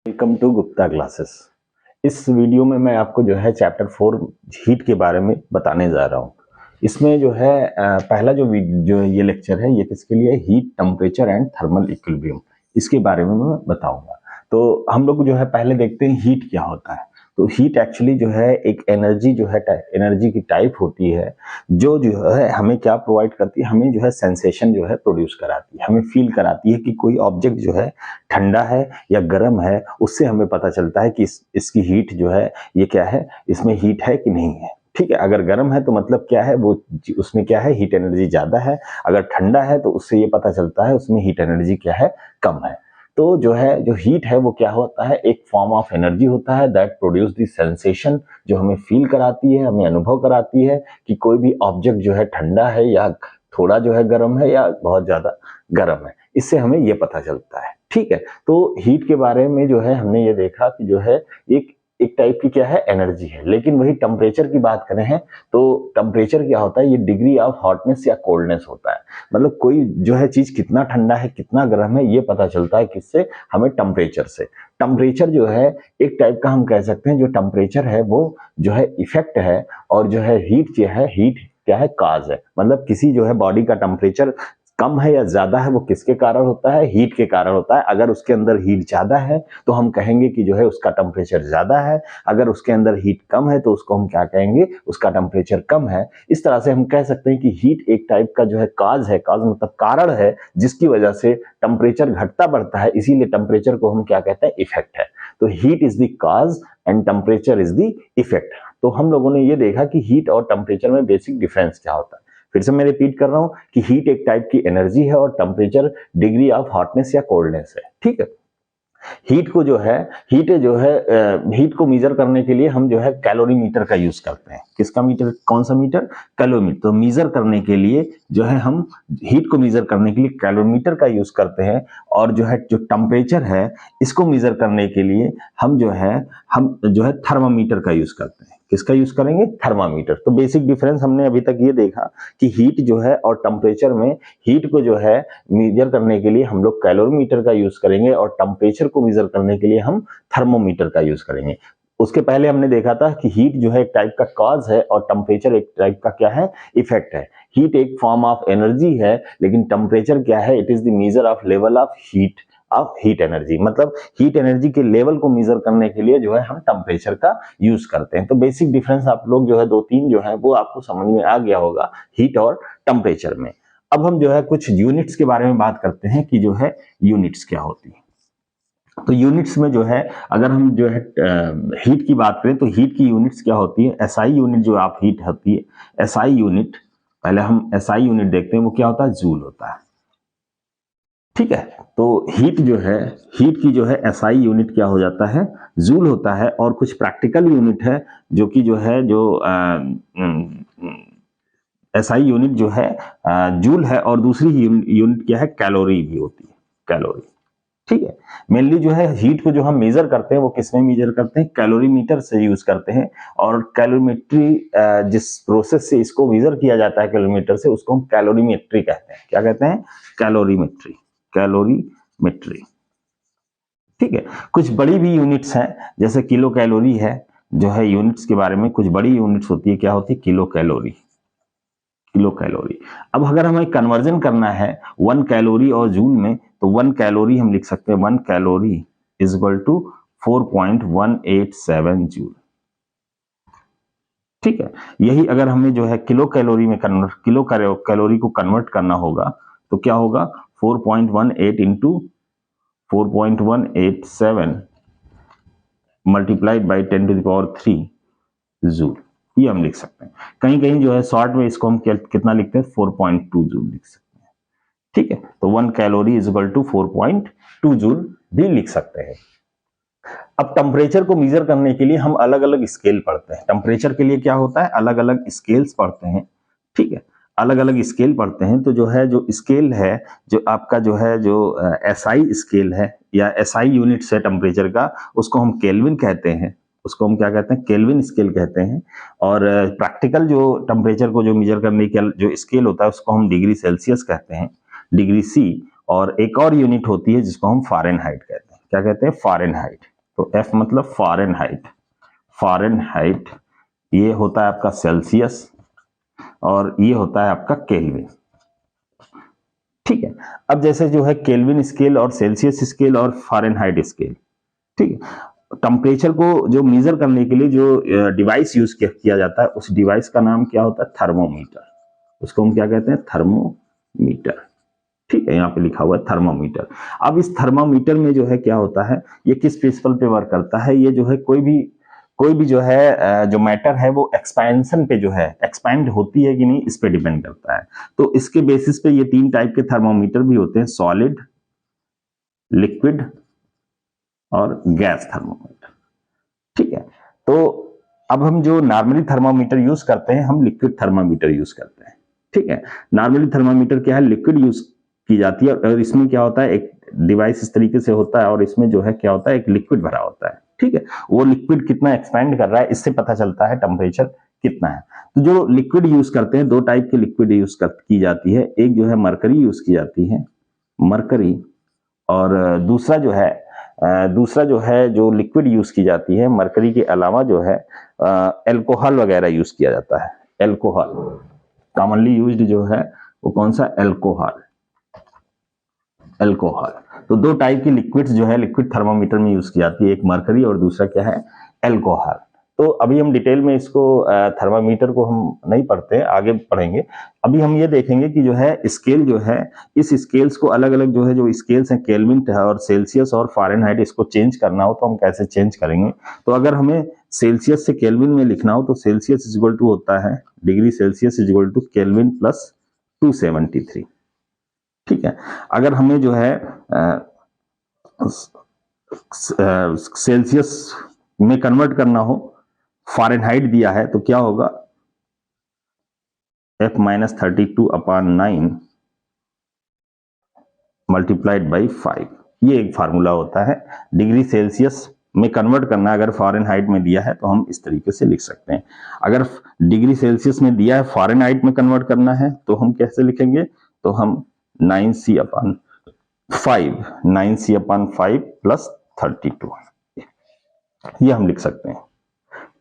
Welcome to Gupta classes. इस video में मैं आपको जो है चैप्टर 4 हीट के बारे में बताने जा रहा हूँ। इसमें जो है पहला जो ये लेक्चर है ये किसके लिए, heat, temperature and thermal equilibrium, इसके बारे में मैं बताऊंगा। तो हम लोग जो है पहले देखते हैं हीट क्या होता है। तो हीट एक्चुअली जो है एक एनर्जी जो है एनर्जी की टाइप होती है जो है हमें क्या प्रोवाइड करती है, हमें जो है सेंसेशन जो है प्रोड्यूस कराती है, हमें फील कराती है कि कोई ऑब्जेक्ट जो है ठंडा है या गर्म है। उससे हमें पता चलता है कि इसकी हीट जो है ये क्या है, इसमें हीट है कि नहीं है। ठीक है, अगर गर्म है तो मतलब क्या है, वो उसमें क्या है, हीट एनर्जी ज्यादा है। अगर ठंडा है तो उससे ये पता चलता है उसमें हीट एनर्जी क्या है, कम है। तो जो है जो हीट है वो क्या होता है, एक फॉर्म ऑफ एनर्जी होता है दैट प्रोड्यूस द सेंसेशन, जो हमें फील कराती है, हमें अनुभव कराती है कि कोई भी ऑब्जेक्ट जो है ठंडा है या थोड़ा जो है गर्म है या बहुत ज्यादा गर्म है। इससे हमें ये पता चलता है। ठीक है, तो हीट के बारे में जो है हमने ये देखा कि जो है एक टाइप की क्या है, एनर्जी है। लेकिन वही टेम्परेचर की बात करें हैं तो टेम्परेचर क्या होता है, ये डिग्री ऑफ हॉटनेस या कोल्डनेस होता है। मतलब कोई जो है चीज कितना ठंडा है कितना गर्म है ये पता चलता है किससे, हमें टेम्परेचर से। टेम्परेचर जो है एक टाइप का हम कह सकते हैं, जो टेम्परेचर है वो जो है इफेक्ट है, और जो है हीट क्या है, काज है। मतलब किसी जो है बॉडी का टेम्परेचर कम है या ज्यादा है वो किसके कारण होता है, हीट के कारण होता है। अगर उसके अंदर हीट ज्यादा है तो हम कहेंगे कि जो है उसका टेम्परेचर ज्यादा है। अगर उसके अंदर हीट कम है तो उसको हम क्या कहेंगे, उसका टेम्परेचर कम है। इस तरह से हम कह सकते हैं कि हीट एक टाइप का जो है काज है, काज मतलब कारण है, जिसकी वजह से टेम्परेचर घटता बढ़ता है। इसीलिए टेम्परेचर को हम क्या कहते हैं, इफेक्ट है। तो heat is the cause and temperature is the effect. तो हम लोगों ने ये देखा कि हीट और टेम्परेचर में बेसिक डिफरेंस क्या होता है। फिर से मैं रिपीट कर रहा हूं कि हीट एक टाइप की एनर्जी है और टेम्परेचर डिग्री ऑफ हॉटनेस या कोल्डनेस है। ठीक है, हीट को जो है हीट को मेजर करने के लिए हम जो है कैलोरीमीटर का यूज करते हैं। किसका मीटर, कौन सा मीटर, कैलोरीमीटर। तो मेजर करने के लिए जो है हम हीट को मेजर करने के लिए कैलोरीमीटर का यूज करते हैं। और जो है जो टेम्परेचर है इसको मेजर करने के लिए हम जो है थर्मामीटर का यूज करते हैं। किसका यूज करेंगे, थर्मामीटर। तो बेसिक डिफरेंस हमने अभी तक ये देखा कि हीट जो है और टेम्परेचर में, हीट को जो है मेजर करने के लिए हम लोग कैलोरीमीटर का यूज करेंगे और टेम्परेचर को मेजर करने के लिए हम थर्मोमीटर का यूज करेंगे। उसके पहले हमने देखा था कि हीट जो है एक टाइप का कॉज है और टेम्परेचर एक टाइप का क्या है, इफेक्ट है। हीट एक फॉर्म ऑफ एनर्जी है, लेकिन टेम्परेचर क्या है, it is the measure of level of heat energy. मतलब हीट एनर्जी के लेवल को मेजर करने के लिए जो है हम टेम्परेचर का यूज करते हैं। तो बेसिक डिफरेंस आप लोग जो है 2-3 जो है वो आपको समझ में आ गया होगा हीट और टेम्परेचर में। अब हम जो है कुछ यूनिट्स के बारे में बात करते हैं कि जो है यूनिट्स क्या होती है। तो यूनिट्स में जो है अगर हम जो है हीट की बात करें तो हीट की यूनिट्स क्या होती है, एसआई यूनिट जो आप हीट होती है, एसआई यूनिट, पहले हम एसआई यूनिट देखते हैं, वो क्या होता है, जूल होता है। ठीक है, तो हीट की जो है एसआई यूनिट क्या हो जाता है, जूल होता है। और कुछ प्रैक्टिकल यूनिट है जो कि जो है जो एसआई यूनिट जो है जूल है, और दूसरी यूनिट क्या है, कैलोरी भी होती है, कैलोरी। ठीक है, मेनली जो है हीट को जो हम मेजर करते हैं वो किसमें मेजर करते हैं, कैलोरीमीटर से यूज करते हैं। और कैलोरीमेट्री जिस प्रोसेस से इसको मेजर किया जाता है कैलोरीमीटर से, उसको हम कैलोरीमेट्री कहते हैं। क्या कहते हैं, कैलोरीमेट्री, कैलोरीमेट्री। ठीक है, कुछ बड़ी भी यूनिट्स हैं, जैसे किलो कैलोरी है जो है। यूनिट्स के बारे में कुछ बड़ी यूनिट्स होती है, क्या होती है, किलो कैलोरी, किलो कैलोरी। अब अगर हमें कन्वर्जन करना है 1 कैलोरी और जूल में, तो 1 कैलोरी हम लिख सकते हैं, 1 calorie is equal to 4.187 joule. ठीक है, यही अगर हमें जो है किलो कैलोरी में किलो कैलोरी को कन्वर्ट करना होगा तो क्या होगा, 4.18 इंटू 4.187 मल्टीप्लाइड बाई 10⁻³ जूल, ये हम लिख सकते हैं। कहीं कहीं जो है शॉर्ट में इसको हम कितना लिखते हैं, 4.2 जूल लिख सकते हैं। ठीक है, तो 1 calorie is equal to 4.2 joule भी लिख सकते हैं। अब टेम्परेचर को मेजर करने के लिए हम अलग अलग स्केल पढ़ते हैं। टेम्परेचर के लिए क्या होता है, अलग अलग स्केल्स पढ़ते हैं। ठीक है, अलग अलग स्केल पढ़ते हैं। तो जो है जो स्केल है, जो आपका जो है जो एसआई स्केल है या एसआई यूनिट्स है टेम्परेचर का, उसको हम केल्विन कहते हैं, उसको हम क्या कहते हैं, केल्विन स्केल कहते हैं। और प्रैक्टिकल जो टेम्परेचर को जो मेजर करने का जो स्केल होता है उसको हम डिग्री सेल्सियस कहते हैं, डिग्री सी। और एक और यूनिट होती है जिसको हम फ़ारेनहाइट कहते हैं। क्या कहते हैं, फ़ारेनहाइट। तो F मतलब फ़ारेनहाइट, फ़ारेनहाइट ये होता है आपका सेल्सियस और ये होता है आपका केल्विन। ठीक है, अब जैसे जो है केल्विन स्केल और सेल्सियस स्केल और फ़ारेनहाइट स्केल, ठीक है, टेम्परेचर को जो मेजर करने के लिए जो डिवाइस यूज किया जाता है उस डिवाइस का नाम क्या होता है? थर्मोमीटर। उसको हम क्या कहते हैं? थर्मोमीटर। ठीक है, यहाँ पे लिखा हुआ है थर्मोमीटर। अब इस थर्मोमीटर में जो है क्या होता है, ये किस प्रिंसिपल पे वर्क करता है? ये जो है कोई भी जो है जो मैटर है वो एक्सपेंशन पे जो है एक्सपैंड होती है कि नहीं, इस पे डिपेंड करता है। तो इसके बेसिस पे ये 3 टाइप के थर्मोमीटर भी होते हैं, सॉलिड, लिक्विड और गैस थर्मोमीटर। ठीक है, तो अब हम जो नॉर्मली थर्मामीटर यूज करते हैं, हम लिक्विड थर्मामीटर यूज करते हैं। ठीक है, नॉर्मली थर्मामीटर क्या है? लिक्विड यूज की जाती है और इसमें क्या होता है, एक डिवाइस इस तरीके से होता है और इसमें जो है क्या होता है, एक लिक्विड भरा होता है। ठीक है, वो लिक्विड कितना एक्सपैंड कर रहा है इससे पता चलता है टेम्परेचर कितना है। तो जो लिक्विड यूज करते हैं, 2 टाइप के लिक्विड यूज की जाती है, एक जो है मरकरी यूज की जाती है, मरकरी, और दूसरा जो है जो लिक्विड यूज की जाती है मरकरी के अलावा जो है एल्कोहल वगैरह यूज किया जाता है। एल्कोहल कॉमनली यूज्ड जो है वो कौन सा? एल्कोहल। एल्कोहल। तो 2 टाइप की लिक्विड्स जो है लिक्विड थर्मामीटर में यूज की जाती है, एक मरकरी और दूसरा क्या है? एल्कोहल। तो अभी हम डिटेल में इसको थर्मामीटर को हम नहीं पढ़ते, आगे पढ़ेंगे। अभी हम ये देखेंगे कि जो है स्केल जो है, इस स्केल्स को अलग अलग जो है जो स्केल्स हैं केल्विन और सेल्सियस और फ़ारेनहाइट, इसको चेंज करना हो तो हम कैसे चेंज करेंगे? तो अगर हमें सेल्सियस से केल्विन में लिखना हो तो सेल्सियस इज इक्वल टू होता है degree Celsius is equal to Kelvin plus 273। ठीक है, अगर हमें जो है सेल्सियस में कन्वर्ट करना हो, फ़ारेनहाइट दिया है तो क्या होगा? F-32/9 मल्टीप्लाइड बाई 5, ये एक फार्मूला होता है। डिग्री सेल्सियस में कन्वर्ट करना अगर फ़ारेनहाइट में दिया है तो हम इस तरीके से लिख सकते हैं। अगर डिग्री सेल्सियस में दिया है फ़ारेनहाइट में कन्वर्ट करना है तो हम कैसे लिखेंगे? तो हम 9C/5 प्लस 32 ये हम लिख सकते हैं।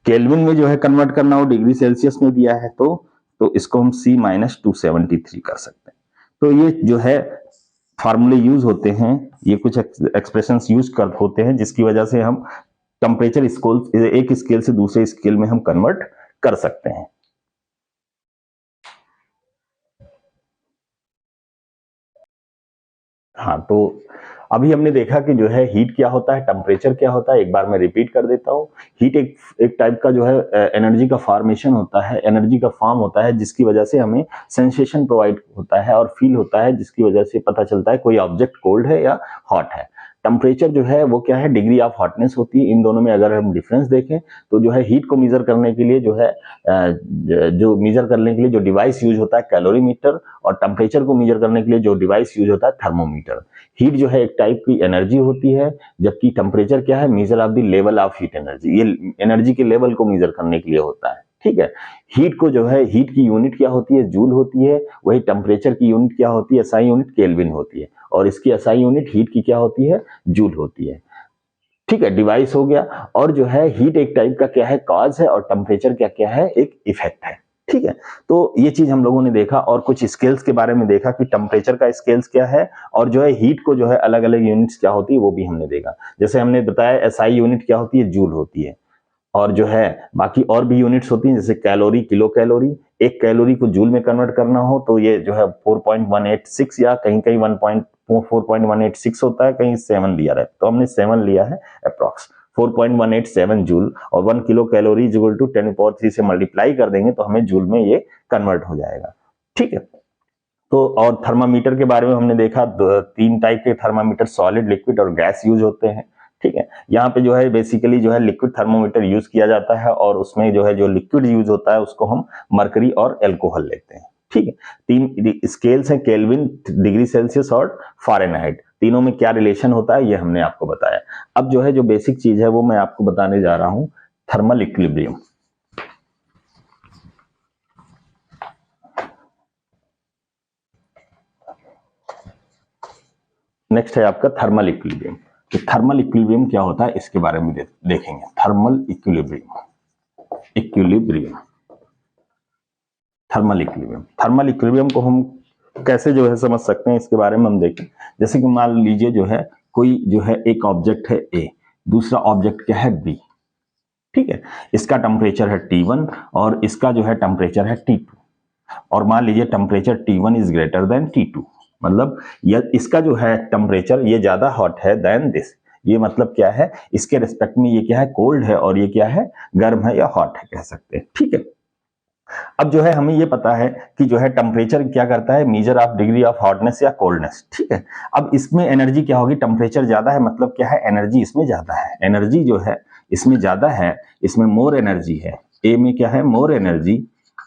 केल्विन में जो है कन्वर्ट करना हो, डिग्री सेल्सियस में दिया है तो इसको हम C-273 कर सकते हैं। तो ये जो है फार्मूले यूज होते हैं, ये कुछ एक्सप्रेशंस यूज कर होते हैं जिसकी वजह से हम टेम्परेचर स्केल एक स्केल से दूसरे स्केल में हम कन्वर्ट कर सकते हैं। हाँ, तो अभी हमने देखा कि जो है हीट क्या होता है, टेम्परेचर क्या होता है। एक बार मैं रिपीट कर देता हूँ। हीट एक टाइप का जो है एनर्जी का फॉर्मेशन होता है, एनर्जी का फॉर्म होता है जिसकी वजह से हमें सेंसेशन प्रोवाइड होता है और फील होता है, जिसकी वजह से पता चलता है कोई ऑब्जेक्ट कोल्ड है या हॉट है। टेम्परेचर जो है वो क्या है? डिग्री ऑफ हॉटनेस होती है। इन दोनों में अगर हम डिफरेंस देखें तो जो है हीट को मेजर करने के लिए जो है जो मेजर करने के लिए जो डिवाइस यूज होता है कैलोरीमीटर, और टेम्परेचर को मेजर करने के लिए जो डिवाइस यूज होता है थर्मोमीटर। हीट जो है एक टाइप की एनर्जी होती है, जबकि टेम्परेचर क्या है? Measure of the level of heat energy, ये एनर्जी के लेवल को मेजर करने के लिए होता है। ठीक है, हीट को जो है हीट की यूनिट क्या होती है? जूल होती है। वही टेम्परेचर की यूनिट क्या होती है? एसआई यूनिट केल्विन होती है, और इसकी एसआई यूनिट हीट की क्या होती है? जूल होती है। ठीक है, डिवाइस हो गया। और जो है हीट एक टाइप का क्या है? कॉज है, और टेम्परेचर क्या क्या है? एक इफेक्ट है। ठीक है, तो ये चीज हम लोगों ने देखा और कुछ स्केल्स के बारे में देखा कि टेम्परेचर का स्केल्स क्या है, और जो है हीट को जो है अलग अलग यूनिट्स क्या होती है वो भी हमने देखा। जैसे हमने बताया एसआई यूनिट क्या होती है? जूल होती है। और जो है बाकी और भी यूनिट्स होती हैं, जैसे कैलोरी, किलो कैलोरी। एक कैलोरी को जूल में कन्वर्ट करना हो तो ये जो है 4.186 या कहीं कहीं 4.186 होता है, कहीं 7 लिया है, तो हमने 7 लिया है अप्रॉक्स 4.187 जूल। और 1 kilo calorie is equal to 10³ से मल्टीप्लाई कर देंगे तो हमें जूल में ये कन्वर्ट हो जाएगा। ठीक है, तो और थर्मामीटर के बारे में हमने देखा 3 टाइप के थर्मामीटर, सॉलिड, लिक्विड और गैस यूज होते हैं। ठीक है, यहाँ पे जो है बेसिकली जो है लिक्विड थर्मोमीटर यूज किया जाता है, और उसमें जो है जो लिक्विड यूज होता है उसको हम मरकरी और एल्कोहल लेते हैं। ठीक है, 3 स्केल्स हैं, केल्विन, डिग्री सेल्सियस और फ़ारेनहाइट। तीनों में क्या रिलेशन होता है ये हमने आपको बताया। अब जो है जो बेसिक चीज है वो मैं आपको बताने जा रहा हूं, थर्मल इक्विलिब्रियम। नेक्स्ट है आपका थर्मल इक्विलिब्रियम। कि थर्मल इक्विलिब्रियम क्या होता है इसके बारे में देखेंगे। Thermal equilibrium, thermal equilibrium. Thermal equilibrium को हम कैसे जो है समझ सकते हैं इसके बारे में हम देखें। जैसे कि मान लीजिए जो है कोई जो है एक ऑब्जेक्ट है ए, दूसरा ऑब्जेक्ट क्या है बी, ठीक है, इसका टेम्परेचर है T1 और इसका जो है टेम्परेचर है T2, और मान लीजिए temperature T1 is greater than T2, मतलब इसका जो है टेम्परेचर ये ज्यादा हॉट है देन दिस, ये मतलब क्या है, इसके रिस्पेक्ट में ये क्या है, कोल्ड है और ये क्या है, गर्म है या हॉट है कह सकते हैं, ठीक है। अब जो है हमें ये पता है कि जो है टेम्परेचर क्या करता है, measure of degree of hotness या कोल्डनेस, ठीक है। अब इसमें एनर्जी क्या होगी, टेम्परेचर ज्यादा है मतलब क्या है, एनर्जी इसमें ज्यादा है, एनर्जी जो है इसमें ज्यादा है, इसमें मोर एनर्जी है, ए में क्या है, मोर एनर्जी,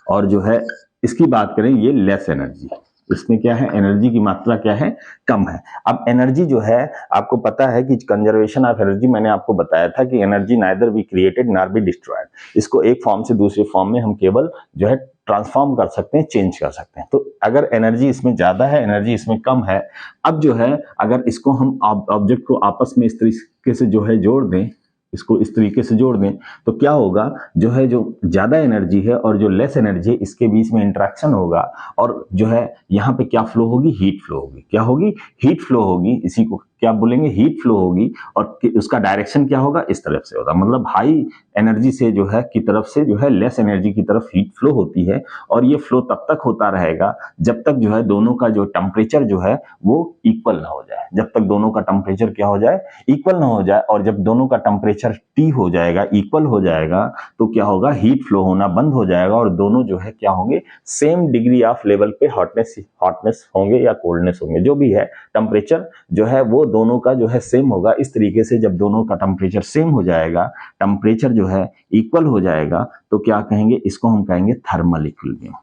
और जो है इसकी बात करें ये लेस एनर्जी, इसमें क्या है, एनर्जी की मात्रा क्या है, कम है। अब एनर्जी जो है आपको पता है कि कंजर्वेशन ऑफ एनर्जी, मैंने आपको बताया था कि energy neither be created nor be destroyed, इसको एक फॉर्म से दूसरे फॉर्म में हम केवल जो है ट्रांसफॉर्म कर सकते हैं, चेंज कर सकते हैं। तो अगर एनर्जी इसमें ज्यादा है, एनर्जी इसमें कम है, अब जो है अगर इसको हम ऑब्जेक्ट को आपस में इस तरीके से जो है जोड़ दें, इसको इस तरीके से जोड़ दें, तो क्या होगा, जो है जो ज्यादा एनर्जी है और जो लेस एनर्जी है इसके बीच में इंटरेक्शन होगा, और जो है यहाँ पे क्या फ्लो होगी, हीट फ्लो होगी, क्या होगी, हीट फ्लो होगी, इसी को क्या बोलेंगे, हीट फ्लो होगी, और उसका डायरेक्शन क्या होगा, इस तरफ से होगा, मतलब हाई एनर्जी से जो है की तरफ से जो है लेस एनर्जी की तरफ हीट फ्लो होती है, और ये फ्लो तब तक होता रहेगा जब तक जो है दोनों का जो टेम्परेचर जो है वो इक्वल ना हो जाए, जब तक दोनों का टेम्परेचर क्या हो जाए, इक्वल ना हो जाए, और जब दोनों का टेम्परेचर टी हो जाएगा, इक्वल हो जाएगा, तो क्या होगा, हीट फ्लो होना बंद हो जाएगा, और दोनों जो है क्या होंगे, सेम डिग्री ऑफ लेवल पे हॉटनेस होंगे या कोल्डनेस होंगे, जो भी है टेम्परेचर जो है वो दोनों का जो है सेम होगा। इस तरीके से जब दोनों का टेम्परेचर सेम हो जाएगा, टेम्परेचर जो है इक्वल हो जाएगा, तो क्या कहेंगे, इसको हम कहेंगे थर्मल इक्विलिब्रियम,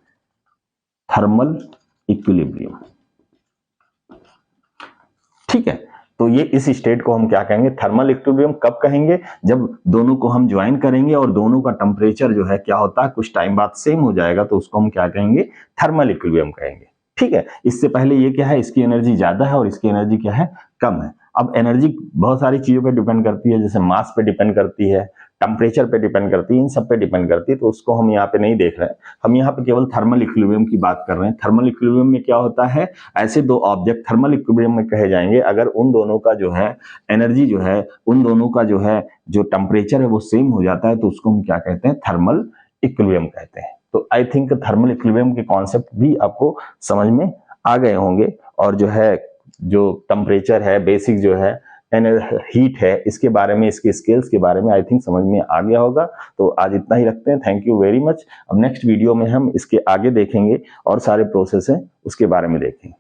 थर्मल इक्विलिब्रियम, ठीक है। तो ये इस स्टेट को हम क्या कहेंगे, थर्मल इक्विलिब्रियम। कब कहेंगे, जब दोनों को हम ज्वाइन करेंगे और दोनों का टेम्परेचर जो है क्या होता है, कुछ टाइम बाद सेम हो जाएगा, तो उसको हम क्या कहेंगे, थर्मल इक्विलिब्रियम कहेंगे, ठीक है। इससे पहले ये क्या है, इसकी एनर्जी ज्यादा है और इसकी एनर्जी क्या है, कम है। अब एनर्जी बहुत सारी चीजों पे डिपेंड करती है, जैसे मास पे डिपेंड करती है, टेम्परेचर पे डिपेंड करती है, इन सब पे डिपेंड करती है, तो उसको हम यहाँ पे नहीं देख रहे हैं, हम यहाँ पे केवल थर्मल इक्विलिब्रियम की बात कर रहे हैं। थर्मल इक्विलिब्रियम में क्या होता है, ऐसे दो ऑब्जेक्ट थर्मल इक्विलिब्रियम में कहे जाएंगे अगर उन दोनों का जो है एनर्जी जो है, उन दोनों का जो है जो टेम्परेचर है वो सेम हो जाता है, तो उसको हम क्या कहते हैं, थर्मल इक्विलिब्रियम कहते हैं। तो आई थिंक थर्मल इक्विलिब्रियम के कॉन्सेप्ट भी आपको समझ में आ गए होंगे, और जो है जो टेम्परेचर है, बेसिक जो है हीट है, इसके बारे में, इसके स्केल्स के बारे में आई थिंक समझ में आ गया होगा। तो आज इतना ही रखते हैं, थैंक यू वेरी मच। अब नेक्स्ट वीडियो में हम इसके आगे देखेंगे और सारे प्रोसेस हैं उसके बारे में देखेंगे।